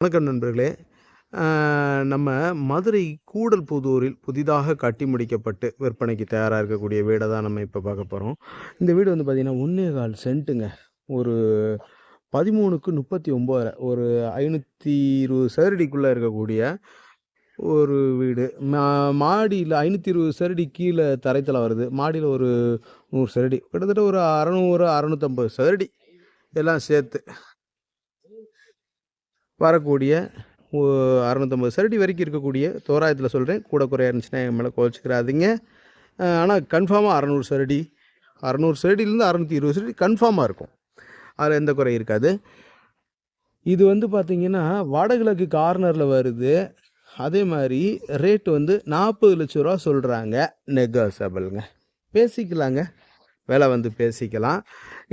வணக்கம் நண்பர்களே. நம்ம மதுரை கூடல்புதூரில் புதிதாக கட்டி முடிக்கப்பட்டு விற்பனைக்கு தயாராக இருக்கக்கூடிய வீடை தான் நம்ம இப்போ பார்க்க போகிறோம். இந்த வீடு வந்து பார்த்திங்கன்னா 1.25 சென்ட்டுங்க. ஒரு 13க்கு 39 ஒரு 520 சதுரடிக்குள்ளே இருக்கக்கூடிய ஒரு வீடு. மாடியில் 520 சதுரடி கீழே தரைத்தளம் வருது. மாடியில் ஒரு 100 சதுரடி, கிட்டத்தட்ட ஒரு 600 650 சதுரடி எல்லாம் சேர்த்து வரக்கூடிய 650 சதுரடி வரைக்கும் இருக்கக்கூடிய தோராயத்தில் சொல்கிறேன். கூட குறையா இருந்துச்சுன்னா என் மேலே கோச்சிக்கிறாதீங்க. ஆனால் கன்ஃபார்மாக 600 சதுரடி, 600 சதுரடியிலேருந்து 620 சதுரடி கன்ஃபார்மாக இருக்கும். அதில் எந்த குறை இருக்காது. இது வந்து பார்த்திங்கன்னா வடகிழக்கு கார்னரில் வருது. அதே மாதிரி ரேட்டு வந்து 40 லட்ச ரூபா சொல்கிறாங்க. நெகோசபிள்ங்க, பேசிக்கலாங்க, விலை வந்து பேசிக்கலாம்.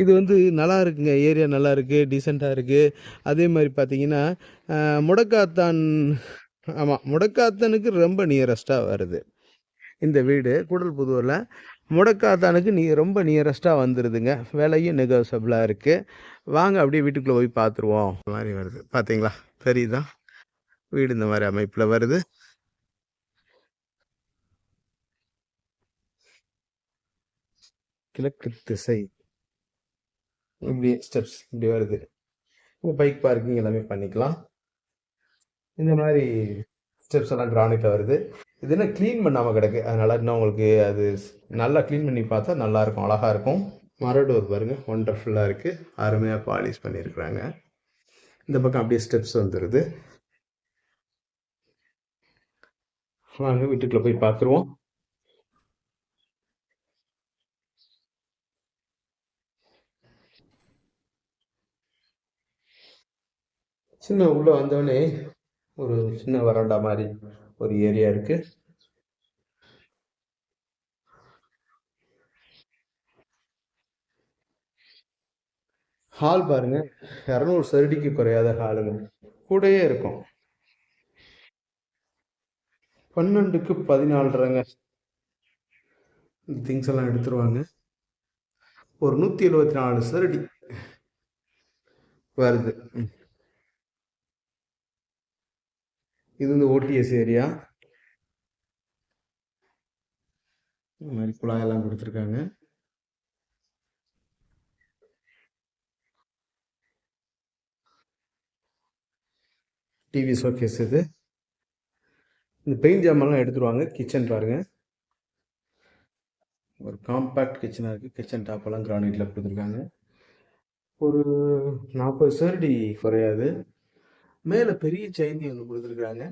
இது வந்து நல்லா இருக்குங்க, ஏரியா நல்லா இருக்குது, டீசெண்டாக இருக்குது. அதே மாதிரி பார்த்தீங்கன்னா முடக்காத்தான், ஆமாம், முடக்காத்தனுக்கு ரொம்ப நியரஸ்ட்டாக வருது இந்த வீடு. கூடல்புதூரில் முடக்காத்தானுக்கு ரொம்ப நியரஸ்ட்டாக வந்துடுதுங்க. விலையும் நெகோசபிளாக இருக்குது. வாங்க அப்படியே வீட்டுக்குள்ளே போய் பார்த்துருவோம். இந்த மாதிரி வருது, பார்த்தீங்களா, தெரியுதா? வீடு இந்த மாதிரி அமைப்பில் வருது. கிழக்கு திசை, இப்படி ஸ்டெப்ஸ் இப்படி வருது. பைக் பார்க்கிங் எல்லாமே பண்ணிக்கலாம். இந்த மாதிரி ஸ்டெப்ஸ் எல்லாம் கிரானைட்டில் வருது. இது என்ன க்ளீன் பண்ணாமல் கிடக்கு, அதனால் இன்னும் உங்களுக்கு அது நல்லா க்ளீன் பண்ணி பார்த்தா நல்லாயிருக்கும், அழகாக இருக்கும். மரடோர் பாருங்கள், ஒண்டர்ஃபுல்லாக இருக்குது, அருமையாக பாலிஷ் பண்ணியிருக்கிறாங்க. இந்த பக்கம் அப்படியே ஸ்டெப்ஸ் வந்துடுது. வாங்க வீட்டுக்குள்ளே போய் பார்த்துருவோம். சின்ன உள்ளே வந்தோடனே ஒரு சின்ன வராண்டா மாதிரி ஒரு ஏரியா இருக்குது. ஹால் பாருங்க, 200 சதுரடிக்கு குறையாத ஹாலுங்க, கூடயே இருக்கும். 12க்கு 14.5ங்க. திங்ஸ் எல்லாம் எடுத்துருவாங்க. ஒரு 174 சதுரடி வருது. இது வந்து ஓடிஎஸ் ஏரியா. இந்த மாதிரி குழாயெல்லாம் கொடுத்துருக்காங்க. டிவி ஷோகேஸ் இது. இந்த பெயிண்ட் ஜாமான்லாம் எடுத்துருவாங்க. கிச்சன் பாருங்க, ஒரு காம்பேக்ட் கிச்சனாக இருக்குது. கிச்சன் டாப்பெல்லாம் கிரானைட்டில் கொடுத்துருக்காங்க. ஒரு 40 சதுரடி குறையாது. மேலே பெரிய சைனி ஒன்று கொடுத்துருக்காங்க.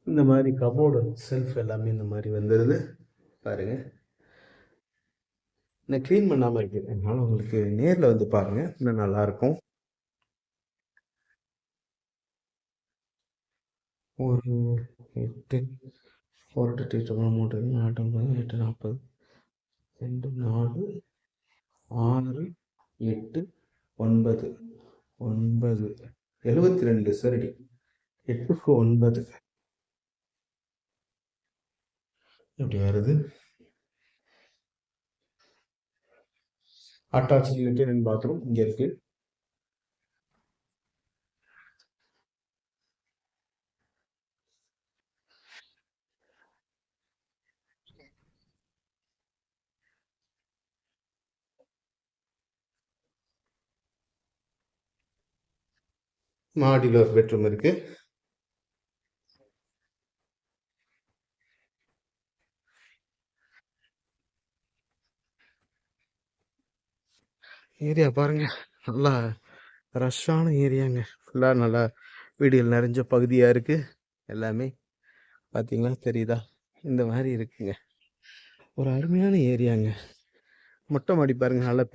இந்த மாதிரி கபோர்டு செல்ஃப் எல்லாமே இந்த மாதிரி வந்துடுது பாருங்க. நான் க்ளீன் பண்ணாமல் இருக்குது, அதனால் உங்களுக்கு நேரில் வந்து பாருங்கள், இன்னும் நல்லாயிருக்கும். ஒரு 8 4 8 3 4 8 40 2 4 6 8 9 9 72 சதுரடி, 8க்கு 9 இப்படி வருது. அட்டாச் யூட்டின் பாத்ரூம் இங்கே இருக்கு. மாடியில் ஒரு பெட்ரூம் இருக்கு. ஏரியா பாருங்க, நல்லா ரஷ்ஷான ஏரியாங்க. ஃபுல்லாக நல்லா வீடுகள் நிறைஞ்ச பகுதியாக இருக்குது. எல்லாமே பார்த்தீங்களா, தெரியுதா? இந்த மாதிரி இருக்குங்க. ஒரு அருமையான ஏரியாங்க. மொட்டை மாடி பாருங்கள், நல்லா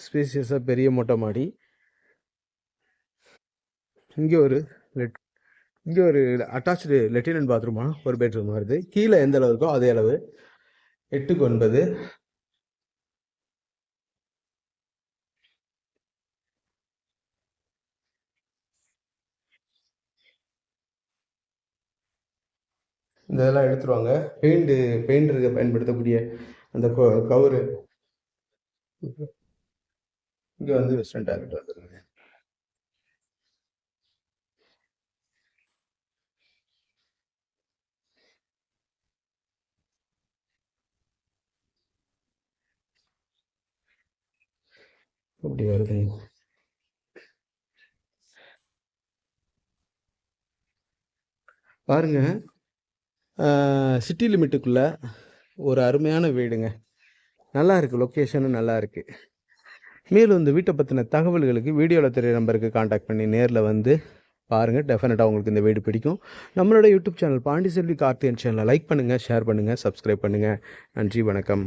ஸ்பேசியஸாக பெரிய மொட்டை மாடி. இங்கே ஒரு அட்டாச்சு லெட்டின் அண்ட் பாத்ரூமா, ஒரு பெட்ரூம் வருது. கீழே எந்த அளவு இருக்கோ அதே அளவு, 8க்கு 9. இந்த இதெல்லாம் எடுத்துருவாங்க. பெயிண்டருக்கு பயன்படுத்தக்கூடிய அந்த கவுரு இங்கே வந்து வெஸ்டர்ன் டாய்லெட் வந்துருங்க. அப்படி வருதுங்க. பாருங்க, சிட்டி லிமிட்டுக்குள்ள ஒரு அருமையான வீடுங்க. நல்லா இருக்குது, லொக்கேஷனும் நல்லா இருக்குது. மேலும் இந்த வீட்டை பற்றின தகவல்களுக்கு வீடியோவில் தெரிய நம்பருக்கு காண்டாக்ட் பண்ணி நேரில் வந்து பாருங்கள். டெஃபினட்டாக உங்களுக்கு இந்த வீடு பிடிக்கும். நம்மளோட யூடியூப் சேனல் பாண்டிச்செல்வி கார்த்தியன் சேனலை லைக் பண்ணுங்கள், ஷேர் பண்ணுங்கள், சப்ஸ்கிரைப் பண்ணுங்கள். நன்றி, வணக்கம்.